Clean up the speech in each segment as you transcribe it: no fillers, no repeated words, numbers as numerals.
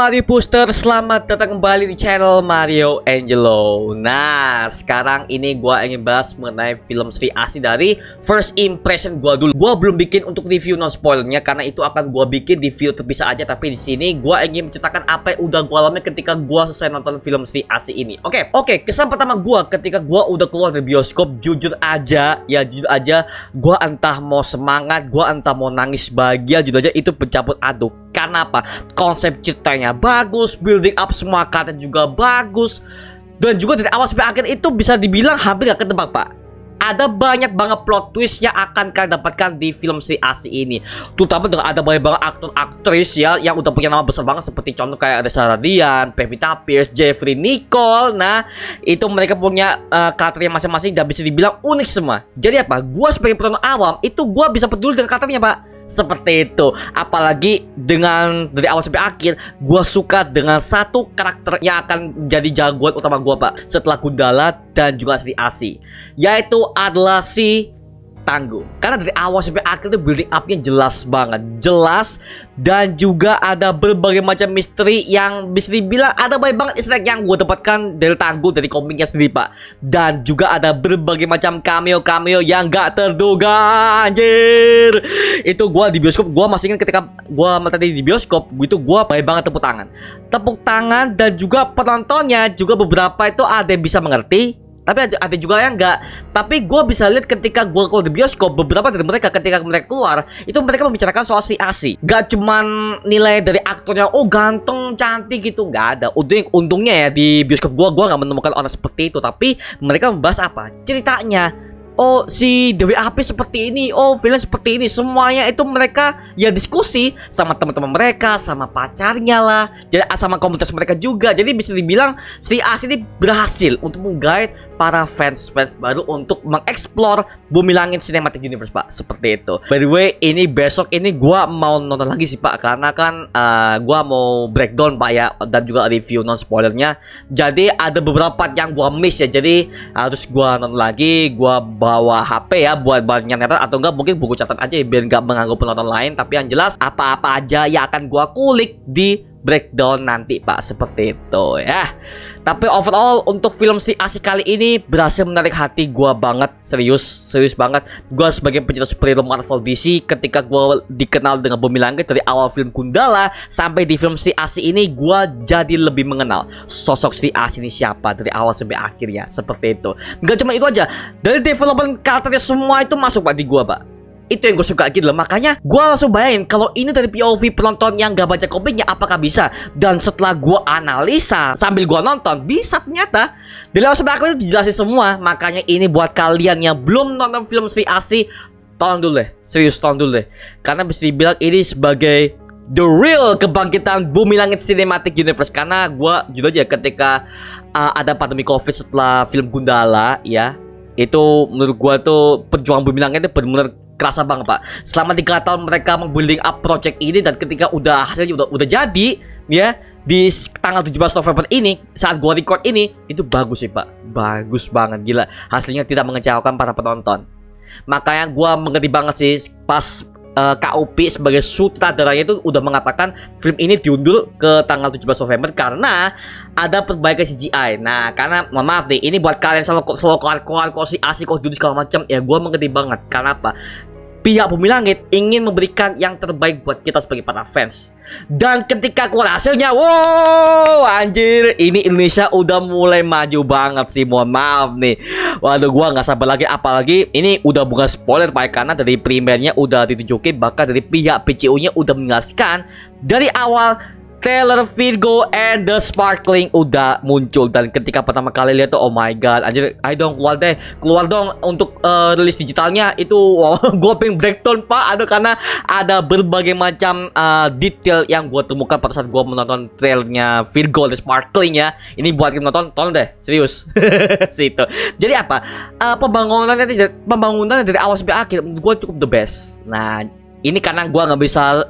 Mario Booster, selamat datang kembali di channel Mario Angelo. Nah, sekarang ini gua ingin bahas mengenai film Sri Asih dari first impression gua dulu. Gua belum bikin untuk review non spoilernya karena itu akan gua bikin di video terpisah aja. Tapi di sini gua ingin menceritakan apa yang udah gua alami ketika gua selesai nonton film Sri Asih ini. Oke, kesan pertama gua ketika gua udah keluar dari bioskop, jujur aja, gua entah mau semangat, gua entah mau nangis bahagia, jujur aja itu pencampur aduk. Karena apa? Konsep ceritanya bagus, building up semua karakter juga bagus, dan juga dari awal sampai akhir itu bisa dibilang hampir gak ketebak, Pak. Ada banyak banget plot twist yang akan kalian dapatkan di film Sri Asih ini. Terutama dengan ada banyak banget aktor-aktris ya yang udah punya nama besar banget, seperti contoh kayak Reza Radian, Pevita Pierce, Jeffrey Nicole. Nah, itu mereka punya karakternya masing-masing dan bisa dibilang unik semua. Jadi apa? Gua sebagai penonton awam itu gua bisa peduli dengan karakternya, Pak. Seperti itu. Apalagi dengan dari awal sampai akhir gua suka dengan satu karakter yang akan jadi jagoan utama gua, Pak, setelah Gundala dan juga Sri Asih, yaitu adalah si Tangguh. Karena dari awal sampai akhir itu building up-nya jelas banget, jelas, dan juga ada berbagai macam misteri yang bisa dibilang ada banyak banget easter egg yang gue dapatkan dari Tangguh, dari komiknya sendiri, Pak. Dan juga ada berbagai macam cameo yang gak terduga, anjir. Itu gue di bioskop, gue masih ingat ketika gue tadi di bioskop, itu gue banyak banget tepuk tangan, dan juga penontonnya juga beberapa itu ada yang bisa mengerti, tapi ada juga yang enggak. Tapi gue bisa lihat ketika gue keluar di bioskop, beberapa dari mereka ketika mereka keluar itu mereka membicarakan soal Sri Asih. Gak cuman nilai dari aktornya, oh ganteng, cantik gitu, nggak ada. Untungnya ya di bioskop gue nggak menemukan orang seperti itu. Tapi mereka membahas apa? Ceritanya. Oh, si Dewi Api seperti ini, oh film seperti ini. Semuanya itu mereka ya diskusi sama teman-teman mereka, sama pacarnya lah, jadi sama komunitas mereka juga. Jadi bisa dibilang Sri Asih ini berhasil untuk menggait para fans baru untuk mengeksplor Bumi Langit Cinematic Universe, Pak. Seperti itu. By the way, ini besok ini gua mau nonton lagi sih, Pak, karena kan gua mau breakdown, Pak, ya, dan juga review non spoilernya. Jadi ada beberapa part yang gua miss ya. Jadi harus gua nonton lagi. Gua bawa HP ya buat nyatet, atau enggak mungkin buku catatan aja ya, biar nggak mengganggu penonton lain. Tapi yang jelas apa-apa aja yang akan gua kulik di breakdown nanti, Pak, seperti itu ya. Tapi overall untuk film Sri Asih kali ini berhasil menarik hati gua banget, serius banget. Gua sebagai pencinta superhero Marvel DC, ketika gua dikenal dengan Bumi Langit dari awal film Gundala sampai di film Sri Asih ini, gua jadi lebih mengenal sosok Sri Asih ini siapa dari awal sampai akhirnya. Seperti itu. Gak cuma itu aja, dari development karakternya semua itu masuk, Pak, di gua, Pak. Itu yang gue suka gitu loh. Makanya gue langsung bayangin kalau ini dari POV penonton yang gak baca komiknya, apakah bisa. Dan setelah gue analisa sambil gue nonton, bisa ternyata. Dari awal sampai akhir itu dijelasin semua. Makanya ini buat kalian yang belum nonton film Sri Asih, tonton dulu deh. Serius, tonton dulu deh. Karena bisa dibilang ini sebagai the real kebangkitan Bumi Langit Cinematic Universe. Karena gue jujur aja ketika ada pandemi COVID setelah film Gundala ya, itu menurut gue tuh perjuangan Bumi Langit itu benar-benar kerasa banget, Pak. Selama 3 tahun mereka membuilding up project ini, dan ketika hasilnya udah jadi ya di tanggal 17 November ini saat gua record ini, itu bagus sih, Pak. Bagus banget, gila. Hasilnya tidak mengecewakan para penonton. Makanya gua mengerti banget sih pas KUP sebagai sutradaranya itu udah mengatakan film ini diundur ke tanggal 17 November karena ada perbaikan CGI. Nah, karena maaf nih, ini buat kalian selalu keluar si Asih kok dulu segala macam ya, gua mengerti banget. Karena apa? Pihak Bumi Langit ingin memberikan yang terbaik buat kita sebagai para fans. Dan ketika keluar hasilnya, wow, anjir, ini Indonesia udah mulai maju banget sih, mohon maaf nih. Waduh, gua nggak sabar lagi, apalagi ini udah bukan spoiler, Pak, karena dari primernya udah ditunjukin, bahkan dari pihak PCU-nya udah menjelaskan dari awal. Trailer Virgo and the Sparkling udah muncul, dan ketika pertama kali lihat tuh, oh my god, anjir, ayo dong keluar dong untuk rilis digitalnya itu. Wow, gue pengen breakdown, Pak. Aduh, karena ada berbagai macam detail yang gue temukan pada saat gue menonton trailernya Virgo and the Sparkling ya. Ini buat kita nonton, tolong deh, serius. Situ. Jadi apa? Pembangunannya dari awal sampai akhir gue cukup the best. Nah, ini karena gua nggak bisa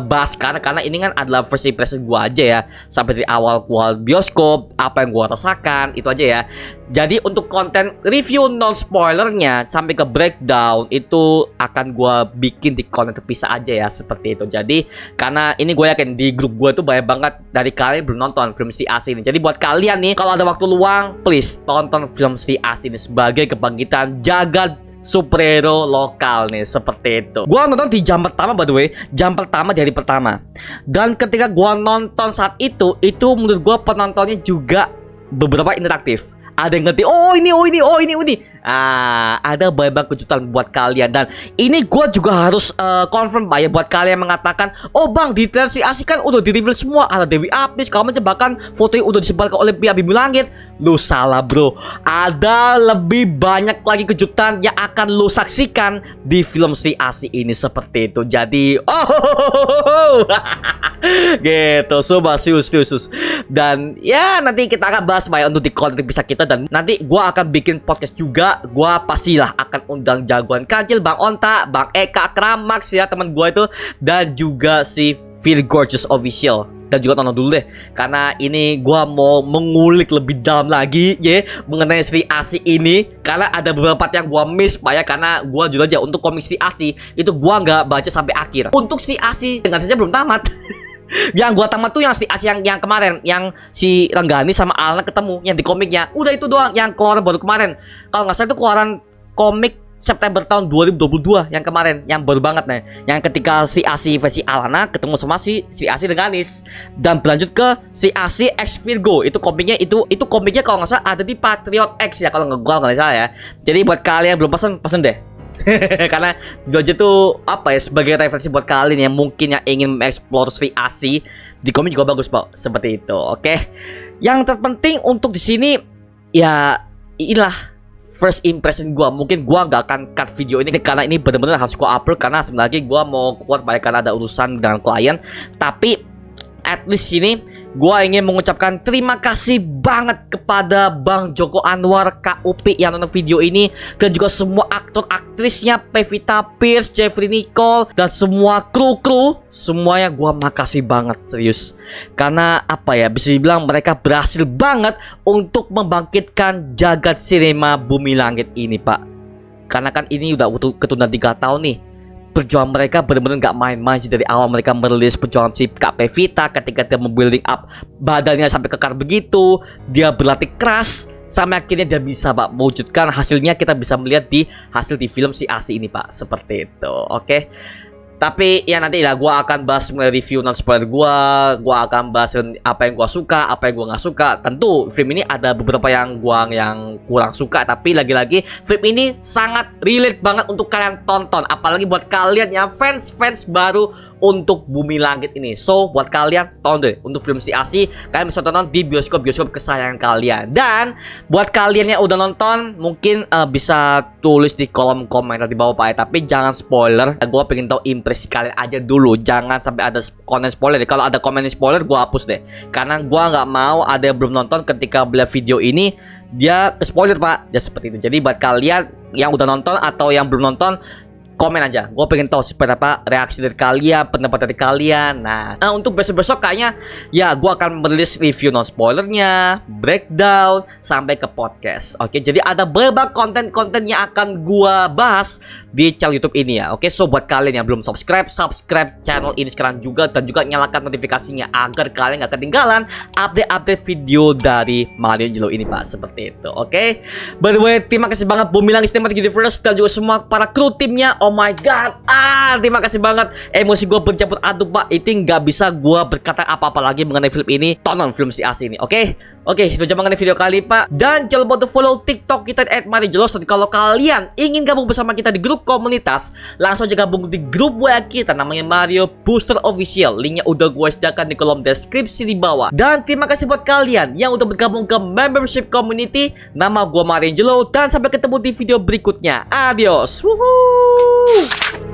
bahas karena ini kan adalah first impression gua aja ya, sampai dari awal gua bioskop, apa yang gua rasakan itu aja ya. Jadi untuk konten review non spoilernya sampai ke breakdown itu akan gua bikin di konten terpisah aja ya, seperti itu. Jadi karena ini gue yakin di grup gua tuh banyak banget dari kalian belum nonton film Sri Asih ini. Jadi buat kalian nih kalau ada waktu luang, please tonton film Sri Asih ini sebagai kebangkitan jagat superhero lokal nih, seperti itu. Gua nonton di jam pertama, by the way, jam pertama di hari pertama. Dan ketika gua nonton saat itu menurut gua penontonnya juga beberapa interaktif. Ada yang ngerti, oh ini. Ada banyak kejutan buat kalian. Dan ini gue juga harus confirm Pak ya, buat kalian yang mengatakan, oh bang, di trailer Sri Asih kan udah di reveal semua, ada Dewi Apis, kalau macam bahkan fotonya udah disebarkan oleh pihak Bumi Langit. Lu salah bro, ada lebih banyak lagi kejutan yang akan lu saksikan di film Sri Asih ini, seperti itu. Jadi gitu, sobat serius. Dan ya nanti kita akan bahas Pak ya, untuk di konten bisa kita. Dan nanti gue akan bikin podcast juga. Gue pastilah akan undang jagoan kancil, Bang Onta, Bang Eka Kramax ya, teman gue itu. Dan juga si Feel Gorgeous Official. Dan juga tonton dulu deh, karena ini gue mau mengulik lebih dalam lagi ya mengenai Sri Asih ini. Karena ada beberapa part yang gue miss Pak ya, karena gue juga aja untuk komik Sri Asih itu gue nggak baca sampai akhir. Untuk Sri Asih dengan saja belum tamat. Yang gua tamat tuh yang Sri Asih yang kemarin, yang si Renggani sama Alna ketemu, yang di komiknya. Udah itu doang yang keluaran baru kemarin. Kalau nggak salah itu keluaran komik September tahun 2022 yang kemarin, yang baru banget nih. Yang ketika si Asih versi Alana ketemu sama si Asih Rengganis, dan berlanjut ke si Asih X Virgo. Itu komiknya itu komiknya kalau nggak salah ada di Patriot X ya, kalau nggak salah ya. Jadi buat kalian yang belum pesen deh. Karena itu aja tuh apa ya, sebagai referensi buat kalian yang mungkin yang ingin mengeksplor Sri Asih, di komik juga bagus Pak, seperti itu. Oke. Yang terpenting untuk di sini ya inilah first impression gua. Mungkin gua gak akan cut video ini karena ini benar-benar harus gua upload, karena sebenarnya gua mau keluar baik karena ada urusan dengan klien. Tapi at least sini gua ingin mengucapkan terima kasih banget kepada Bang Joko Anwar KUP yang nonton video ini, dan juga semua aktor aktrisnya, Pevita Pierce, Jeffrey Nicole, dan semua kru semuanya. Gua makasih banget serius, karena apa ya, bisa dibilang mereka berhasil banget untuk membangkitkan jagat sinema Bumi Langit ini Pak. Karena kan ini udah ketunda 3 tahun nih. Perjuangan mereka benar-benar gak main-main sih. Dari awal mereka merilis perjuangan si Kak Pevita, ketika dia membuilding up badannya sampai kekar begitu, dia berlatih keras sampai akhirnya dia bisa Pak mewujudkan hasilnya. Kita bisa melihat di hasil di film Sri Asih ini Pak, seperti itu. Oke. Tapi ya nanti lah gue akan bahas mulai review non spoiler gue akan bahas apa yang gue suka, apa yang gue nggak suka. Tentu film ini ada beberapa yang kurang suka, tapi lagi-lagi film ini sangat relate banget untuk kalian tonton, apalagi buat kalian yang fans baru untuk Bumi Langit ini. So buat kalian tonton deh untuk film Sri Asih, kalian bisa tonton di bioskop kesayangan kalian. Dan buat kalian yang udah nonton mungkin bisa tulis di kolom komentar di bawah Pak ya, tapi jangan spoiler. Gue pengen tahu impresi kalian aja dulu, jangan sampai ada konten spoiler. Kalau ada komen spoiler gue hapus deh, karena gue nggak mau ada yang belum nonton ketika melihat video ini dia ke spoiler Pak ya, seperti itu. Jadi buat kalian yang udah nonton atau yang belum nonton, komen aja, gue pengen tahu seperti apa reaksi dari kalian, pendapat dari kalian. Nah untuk besok-besok kayaknya ya gue akan merilis review non spoilernya, breakdown, sampai ke podcast. Oke, jadi ada banyak konten yang akan gue bahas di channel YouTube ini ya. Oke, so buat kalian yang belum subscribe channel ini sekarang juga, dan juga nyalakan notifikasinya agar kalian gak ketinggalan update video dari Mario Angelo ini Pak, seperti itu. Oke, by the way, terima kasih banget Bumi Langit Cinematic Universe dan juga semua para kru timnya. Oh my god, terima kasih banget. Emosi gue bercampur aduk Pak, itu nggak bisa gue berkata apa-apa lagi mengenai film ini. Tonton film Sri Asih ini, oke? Oke, itu aja mengenai video kali Pak. Dan jangan lupa untuk follow TikTok kita @marijelos. Dan kalau kalian ingin gabung bersama kita di grup komunitas, langsung aja gabung di grup WA kita namanya Mario Booster Official. Linknya udah gue sediakan di kolom deskripsi di bawah. Dan terima kasih buat kalian yang udah bergabung ke membership community. Nama gue Mario Angelo, dan sampai ketemu di video berikutnya. Adios. Woohoo!